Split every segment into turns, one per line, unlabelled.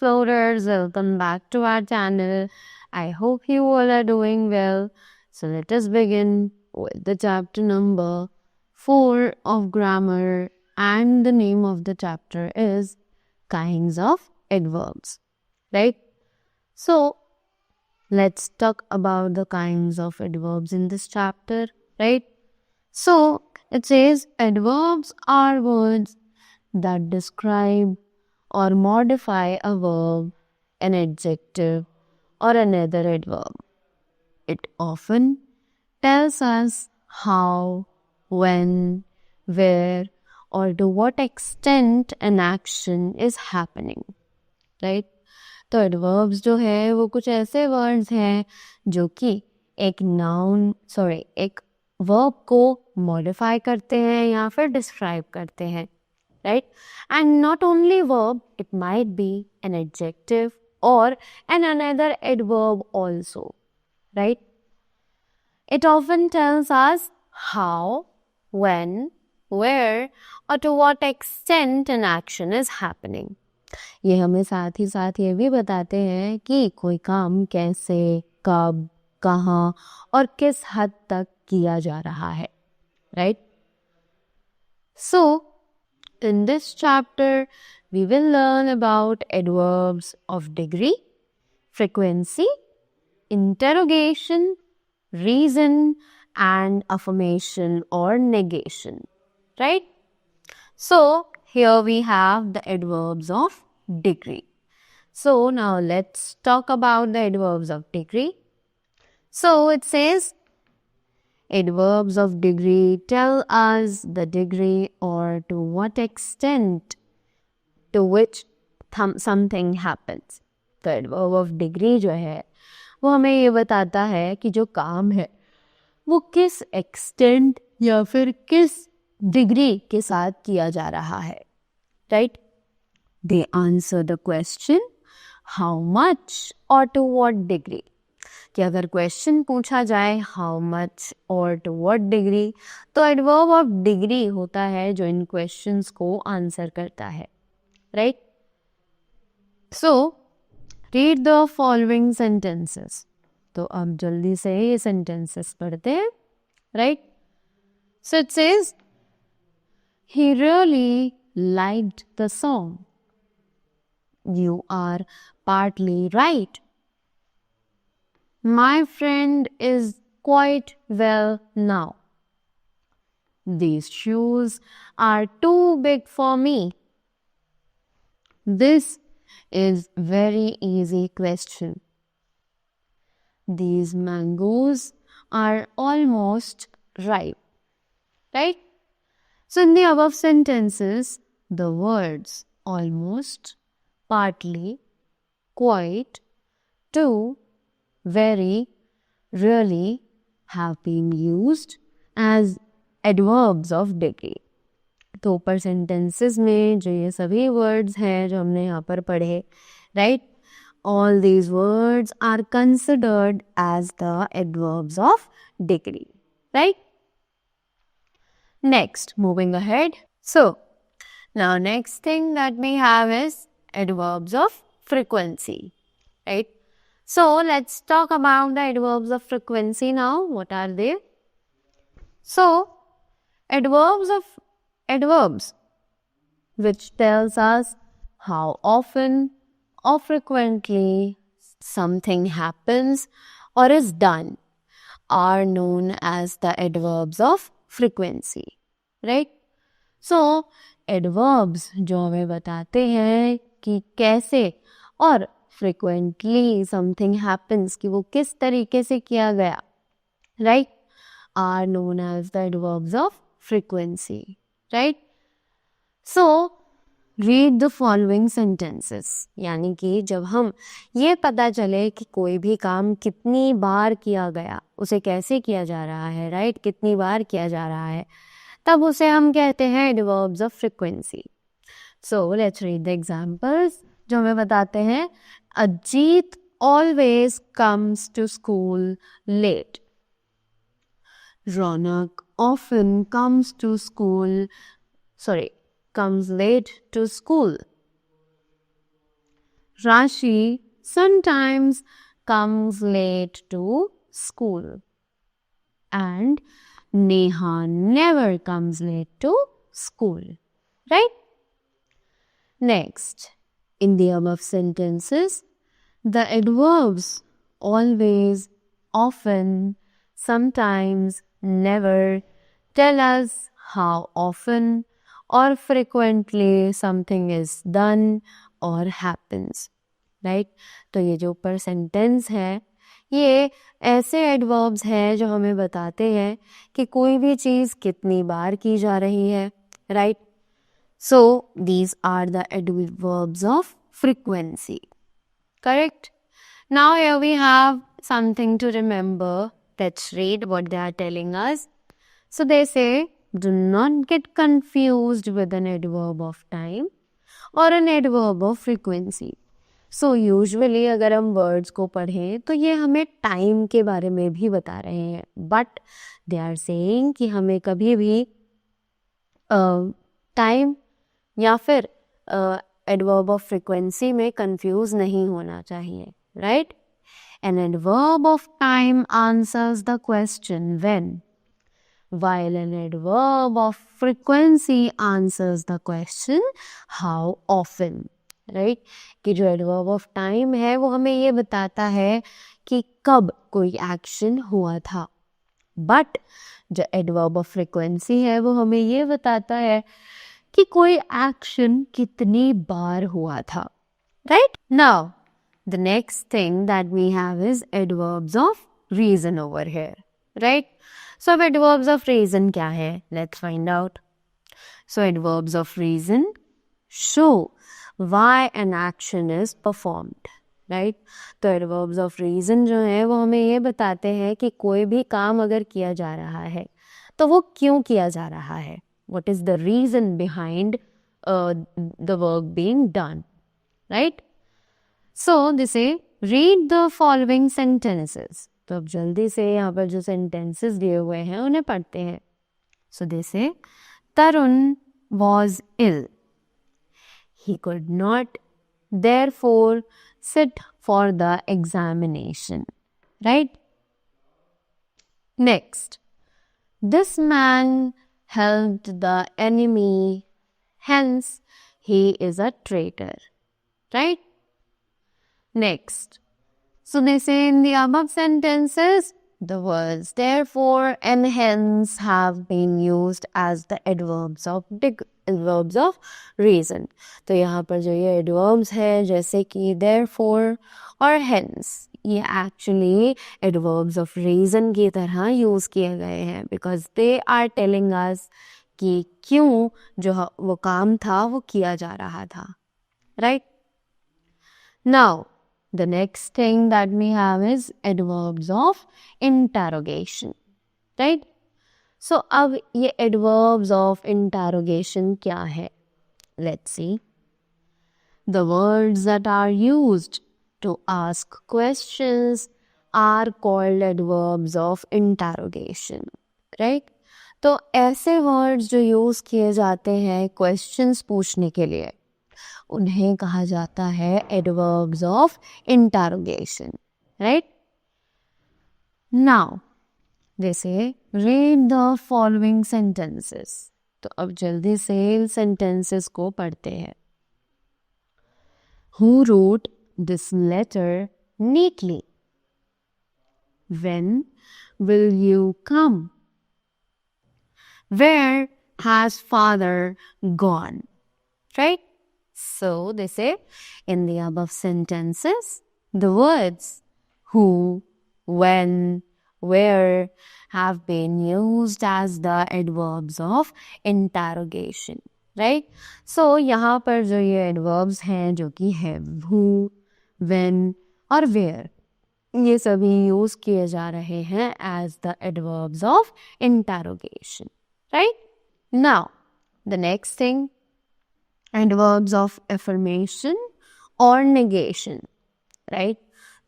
explorers, welcome back to our channel. I hope you all are doing well. So let us begin with the chapter number 4 of grammar, and the name of the chapter is kinds of adverbs, right? So let's talk about the kinds of adverbs in this chapter, right? So it says adverbs are words that describe or modify a verb, an adjective, or another adverb. It often tells us how, when, where, or to what extent an action is happening, right? तो adverbs जो है वो कुछ ऐसे words हैं जो कि एक एक वर्ब को मॉडिफाई करते हैं या फिर डिस्क्राइब करते हैं, right? And not only verb, it might be an adjective or another adverb also, right? It often tells us how, when, where, or to what extent an action is happening. ये हमें साथ ही साथ ये भी बताते हैं कि कोई काम कैसे, कब, कहाँ और किस हद तक किया जा रहा है, right? So, in this chapter, we will learn about adverbs of degree, frequency, interrogation, reason, and affirmation or negation, right? So, here we have the adverbs of degree. So, now let's talk about the adverbs of degree. So, it says adverbs of degree tell us the degree or to what extent to which something happens. तो adverb of degree जो है वो हमें ये बताता है कि जो काम है वो किस extent या फिर किस डिग्री के साथ किया जा रहा है, right? They answer the question how much or to what degree. कि अगर क्वेश्चन पूछा जाए हाउ मच और टू व्हाट डिग्री, तो एडवर्ब ऑफ डिग्री होता है जो इन क्वेश्चंस को आंसर करता है, right? So read the following sentences. तो अब जल्दी से ये सेंटेंसेस पढ़ते हैं, right? So it says he really liked the song. You are partly right. My friend is quite well now. These shoes are too big for me. This is very easy question. These mangoes are almost ripe. Right? So in the above sentences, the words almost, partly, quite, too, very, really have been used as adverbs of degree. तो ऊपर sentences में जो ये सभी words हैं जो हमने यहाँ पर पढ़े, right? All these words are considered as the adverbs of degree, right? Next, moving ahead. So, now next thing that we have is adverbs of frequency, right? So, let's talk about the adverbs of frequency now. What are they? So, adverbs which tells us how often or frequently something happens or is done are known as the adverbs of frequency, right? So, adverbs जो हमें बताते हैं कि कैसे और frequently something happens, कि वो किस तरीके से किया गया, right, are known as the adverbs of frequency, right? So, read the following sentences. यानी कि जब हम ये पता चले कि कोई भी काम कितनी बार किया गया, उसे कैसे किया जा रहा है, right, कितनी बार किया जा रहा है, तब उसे हम कहते हैं adverbs of frequency. So, let's read the examples जो हमें बताते हैं. Ajit always comes to school late. Ronak often comes late to school. Rashi sometimes comes late to school. And Neha never comes late to school. Right? Next, in the above sentences, the adverbs always, often, sometimes, never tell us how often or frequently something is done or happens. Right? तो ये जो ऊपर sentence है ये ऐसे adverbs हैं जो हमें बताते हैं कि कोई भी चीज़ कितनी बार की जा रही है. Right? So these are the adverbs of frequency. Correct? Now here we have something to remember. Let's read what they are telling us. So they say, do not get confused with an adverb of time or an adverb of frequency. So usually अगर हम words को पढ़ें तो ये हमें time के बारे में भी बता रहे हैं. But they are saying कि हमें कभी भी time या फिर adverb of frequency में confuse नहीं होना चाहिए. Right? An adverb of time answers the question when, while an adverb of frequency answers the question how often. Right? कि जो adverb of time है वो हमें ये बताता है कि कब कोई action हुआ था. But जो adverb of frequency है वो हमें ये बताता है कि कोई action कितनी बार हुआ था. Right? Now, the next thing that we have is adverbs of reason over here. Right? So, adverbs of reason क्या है? Let's find out. So, adverbs of reason show why an action is performed. Right? तो adverbs of reason जो है वो हमें ये बताते हैं कि कोई भी काम अगर किया जा रहा है तो वो क्यों किया जा रहा है. What is the reason behind the work being done. Right? So, they say, read the following sentences. तो अब जल्दी से यहाँ पर जो sentences दिए हुए हैं उन्हें पढ़ते हैं. So, they say, Tarun was ill. He could not, therefore, sit for the examination. Right? Next, this man helped the enemy, hence he is a traitor. Right? Next, so they say in the above sentences, the words therefore and hence have been used as the adverbs of reason. तो यहाँ पर जो ये adverbs है जैसे कि therefore और hence ये actually adverbs of reason की तरह use किए गए हैं because they are telling us कि क्यों जो वो काम था वो किया जा रहा था. Right? Now, the next thing that we have is adverbs of interrogation. Right? So, अब ये adverbs of interrogation क्या है? Let's see. The words that are used to ask questions are called adverbs of interrogation. Right? तो ऐसे words जो use किए जाते हैं questions पूछने के लिए उन्हें कहा जाता है adverbs of interrogation. Right? Now, they say, read the following sentences. तो अब जल्दी से इन sentences को पढ़ते हैं. Who wrote this letter neatly? When will you come? Where has father gone? Right? So, they say, in the above sentences, the words who, when, where have been used as the adverbs of interrogation. Right? So, यहाँ पर जो ये adverbs हैं जो कि है who, when और where, ये सभी use किए जा रहे हैं as the adverbs of interrogation. Right? Now, the next thing, adverbs of affirmation or negation. Right?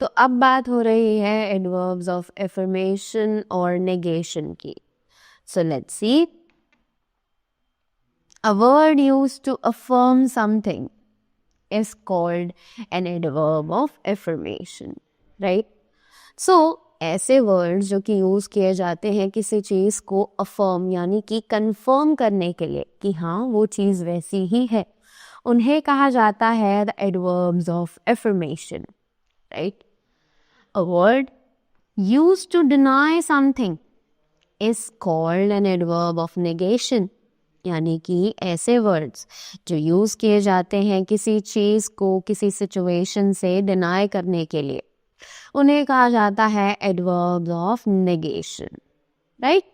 तो अब बात हो रही है adverbs of affirmation or negation की. So let's see. A word used to affirm something is called an adverb of affirmation, right? So ऐसे words जो कि यूज किए जाते हैं किसी चीज को अफर्म यानी कि कंफर्म करने के लिए कि हाँ वो चीज वैसी ही है, उन्हें कहा जाता है the adverbs of affirmation, right? A word used to deny something is called an adverb of negation. यानी कि ऐसे वर्ड्स जो यूज किए जाते हैं किसी चीज को किसी सिचुएशन से डिनाई करने के लिए, उन्हें कहा जाता है adverbs of negation, right?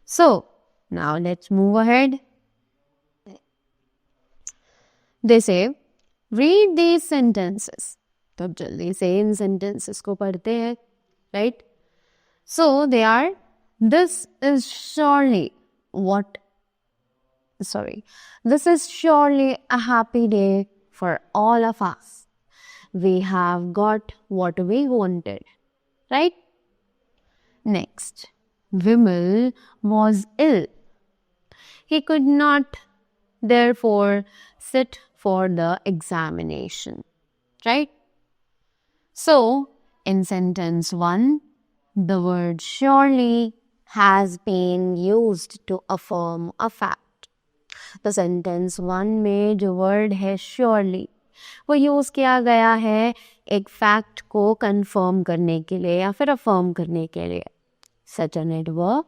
So now let's move ahead. They say read these sentences. तो अब जल्दी से इन सेंटेंसेस को पढ़ते हैं, right? So they are, this is surely what this is surely a happy day for all of us. We have got what we wanted, right? Next, Vimal was ill. He could not therefore sit for the examination, right? So in sentence 1, the word surely has been used to affirm a fact. तो sentence 1 में जो word है surely वो use किया गया है एक fact को कंफर्म करने के लिए या फिर अफर्म करने के लिए. Such an adverb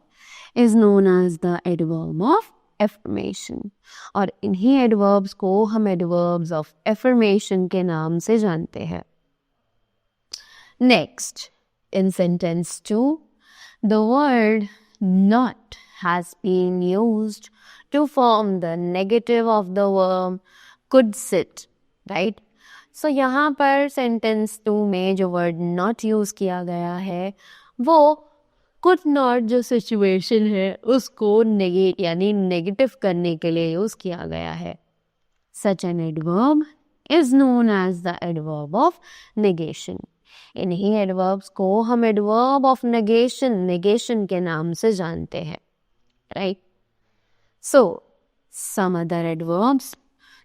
is known as the adverb of affirmation. और इन्हीं एडवर्ब्स को हम एडवर्ब्स ऑफ एफर्मेशन के नाम से जानते हैं. Next, in sentence 2, the word not has been used to form the negative of the verb could sit, right? So यहाँ पर sentence 2 में जो word not use किया गया है वो could not जो situation है उसको negate यानी negative करने के लिए use किया गया है. Such an adverb is known as the adverb of negation. इन्हीं एडवर्ब्स को हम एडवर्ब ऑफ नेगेशन के नाम से जानते हैं, right? So some other adverbs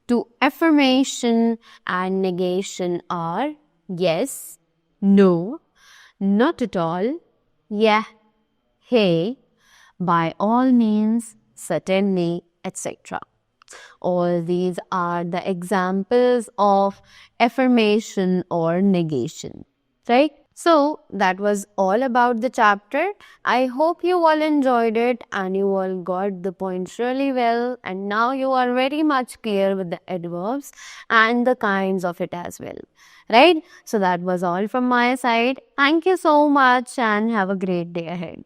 to affirmation and negation are yes, no, not at all, yeah, hey, by all means, certainly, etc. All these are the examples of affirmation or negation. Right? So that was all about the chapter. I hope you all enjoyed it and you all got the points really well, and now you are very much clear with the adverbs and the kinds of it as well. Right? So that was all from my side. Thank you so much and have a great day ahead.